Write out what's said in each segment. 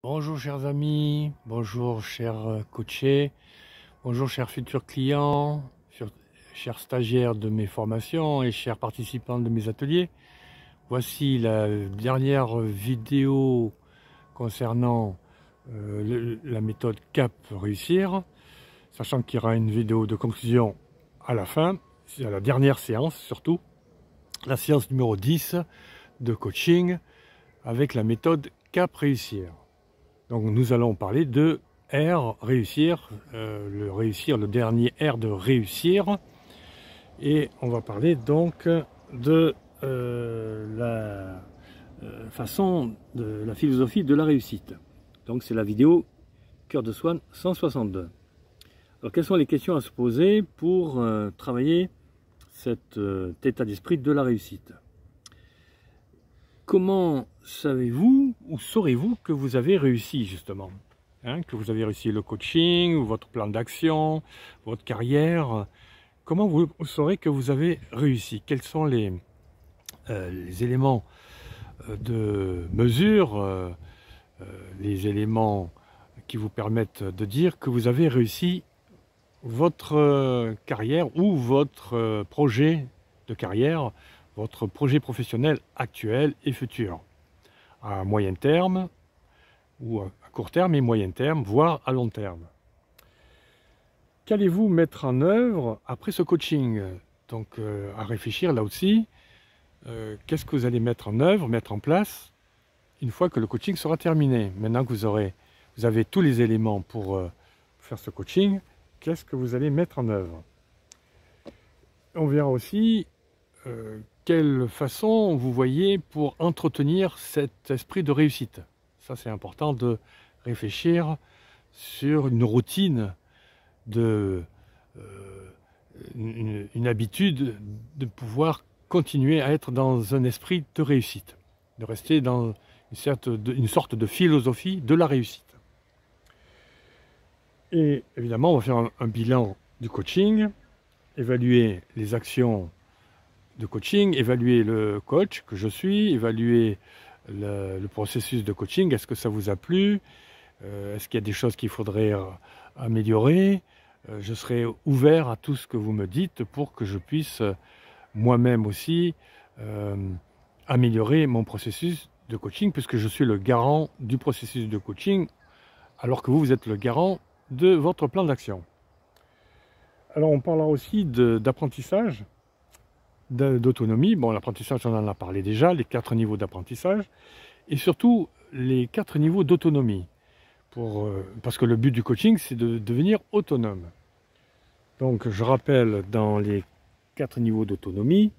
Bonjour chers amis, bonjour chers coachés, bonjour chers futurs clients, chers stagiaires de mes formations et chers participants de mes ateliers. Voici la dernière vidéo concernant la méthode CAP réussir, sachant qu'il y aura une vidéo de conclusion à la fin, c'est la dernière séance surtout, la séance numéro 10 de coaching avec la méthode CAP réussir. Donc nous allons parler de R, réussir, le dernier R de réussir. Et on va parler donc de la façon, de la philosophie de la réussite. Donc c'est la vidéo Cœur de Swan 162. Alors quelles sont les questions à se poser pour travailler cet état d'esprit de la réussite? Comment savez-vous ou saurez-vous que vous avez réussi justement, que vous avez réussi le coaching, votre plan d'action, votre carrière? Comment vous saurez que vous avez réussi? Quels sont les éléments de mesure, les éléments qui vous permettent de dire que vous avez réussi votre carrière ou votre projet de carrière, votre projet professionnel actuel et futur, à moyen terme, ou à court terme et moyen terme, voire à long terme. Qu'allez-vous mettre en œuvre après ce coaching? Donc à réfléchir là aussi, qu'est-ce que vous allez mettre en œuvre, mettre en place, une fois que le coaching sera terminé? Maintenant que vous avez tous les éléments pour faire ce coaching, qu'est-ce que vous allez mettre en œuvre? On verra aussi quelle façon vous voyez pour entretenir cet esprit de réussite. Ça, c'est important de réfléchir sur une routine, une habitude de pouvoir continuer à être dans un esprit de réussite, de rester dans une sorte de philosophie de la réussite. Et évidemment, on va faire un bilan du coaching, évaluer les actions de coaching, évaluer le coach que je suis, évaluer le processus de coaching. Est-ce que ça vous a plu? Est-ce qu'il y a des choses qu'il faudrait améliorer? Je serai ouvert à tout ce que vous me dites pour que je puisse moi-même aussi améliorer mon processus de coaching, puisque je suis le garant du processus de coaching, alors que vous êtes le garant de votre plan d'action. Alors on parlera aussi d'apprentissage, d'autonomie. Bon, l'apprentissage, on en a parlé déjà, les 4 niveaux d'apprentissage, et surtout les 4 niveaux d'autonomie, parce que le but du coaching, c'est de devenir autonome. Donc, je rappelle, dans les 4 niveaux d'autonomie,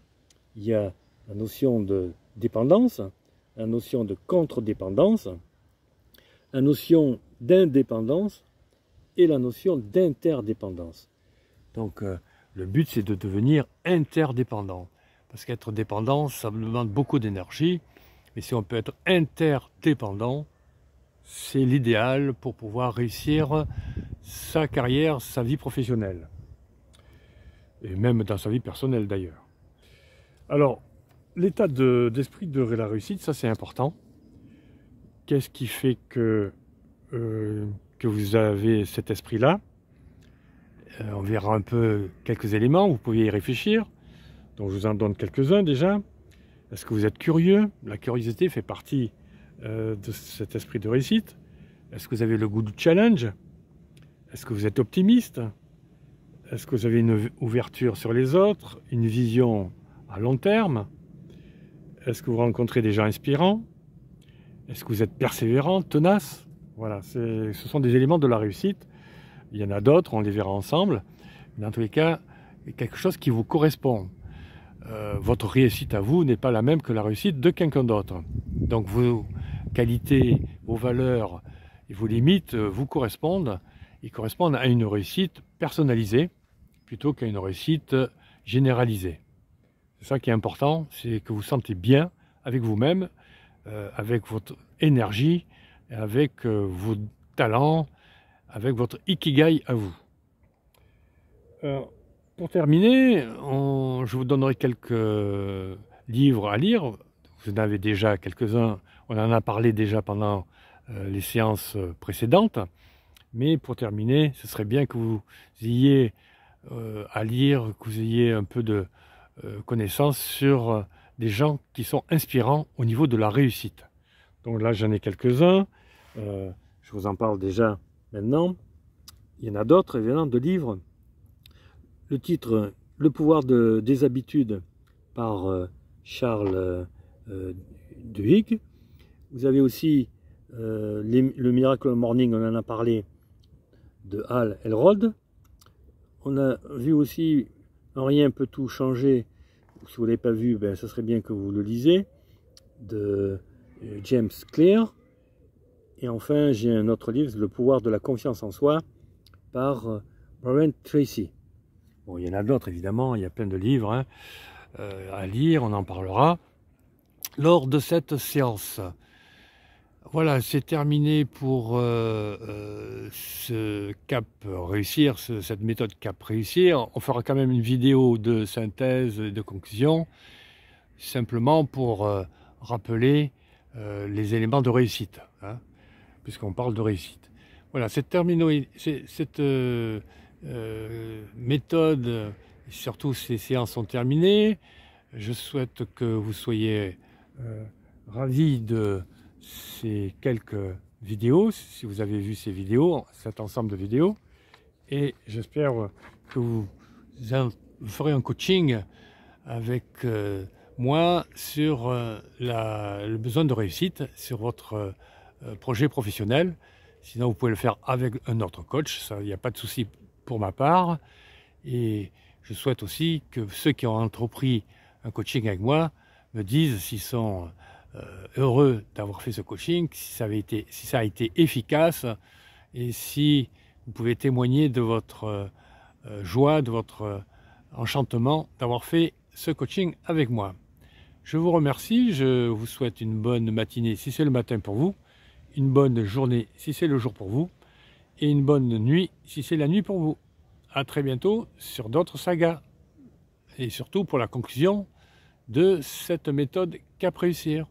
il y a la notion de dépendance, la notion de contre-dépendance, la notion d'indépendance et la notion d'interdépendance. Donc, le but, c'est de devenir interdépendant. Parce qu'être dépendant, ça me demande beaucoup d'énergie. Mais si on peut être interdépendant, c'est l'idéal pour pouvoir réussir sa carrière, sa vie professionnelle. Et même dans sa vie personnelle d'ailleurs. Alors, l'état d'esprit de la réussite, ça c'est important. Qu'est-ce qui fait que vous avez cet esprit-là? On verra un peu quelques éléments, vous pouvez y réfléchir. Donc je vous en donne quelques-uns déjà. Est-ce que vous êtes curieux? La curiosité fait partie de cet esprit de réussite. Est-ce que vous avez le goût du challenge? Est-ce que vous êtes optimiste? Est-ce que vous avez une ouverture sur les autres, une vision à long terme? Est-ce que vous rencontrez des gens inspirants? Est-ce que vous êtes persévérant, tenace? Voilà, ce sont des éléments de la réussite. Il y en a d'autres, on les verra ensemble. Dans tous les cas, quelque chose qui vous correspond. Votre réussite à vous n'est pas la même que la réussite de quelqu'un d'autre. Donc vos qualités, vos valeurs et vos limites vous correspondent. Ils correspondent à une réussite personnalisée plutôt qu'à une réussite généralisée. C'est ça qui est important, c'est que vous vous sentez bien avec vous-même, avec votre énergie, avec vos talents, avec votre ikigai à vous. Pour terminer, je vous donnerai quelques livres à lire. Vous en avez déjà quelques-uns, on en a parlé déjà pendant les séances précédentes. Mais pour terminer, ce serait bien que vous ayez à lire, que vous ayez un peu de connaissances sur des gens qui sont inspirants au niveau de la réussite. Donc là, j'en ai quelques-uns. Je vous en parle déjà maintenant. Il y en a d'autres, évidemment, de livres. Le titre « Le pouvoir des habitudes » par Charles Duhigg. Vous avez aussi le Miracle Morning, on en a parlé, de Hal Elrod. On a vu aussi En rien peut tout changer. Si vous ne l'avez pas vu, ben, ce serait bien que vous le lisez, de James Clear. Et enfin, j'ai un autre livre, Le pouvoir de la confiance en soi, par Brian Tracy. Bon, il y en a d'autres, évidemment, il y a plein de livres hein, à lire, on en parlera lors de cette séance. Voilà, c'est terminé pour ce cap réussir, cette méthode cap réussir. On fera quand même une vidéo de synthèse et de conclusion, simplement pour rappeler les éléments de réussite, hein, puisqu'on parle de réussite. Voilà, cette méthode, surtout ces séances sont terminées. Je souhaite que vous soyez ravis de ces quelques vidéos, si vous avez vu ces vidéos, cet ensemble de vidéos, et j'espère que vous ferez un coaching avec moi sur le besoin de réussite sur votre projet professionnel. Sinon vous pouvez le faire avec un autre coach, ça, il n'y a pas de souci pour ma part. Et je souhaite aussi que ceux qui ont entrepris un coaching avec moi me disent s'ils sont heureux d'avoir fait ce coaching, si ça a été efficace, et si vous pouvez témoigner de votre joie, de votre enchantement d'avoir fait ce coaching avec moi. Je vous remercie, je vous souhaite une bonne matinée si c'est le matin pour vous, une bonne journée si c'est le jour pour vous, et une bonne nuit si c'est la nuit pour vous. À très bientôt sur d'autres sagas, et surtout pour la conclusion de cette méthode cap réussir.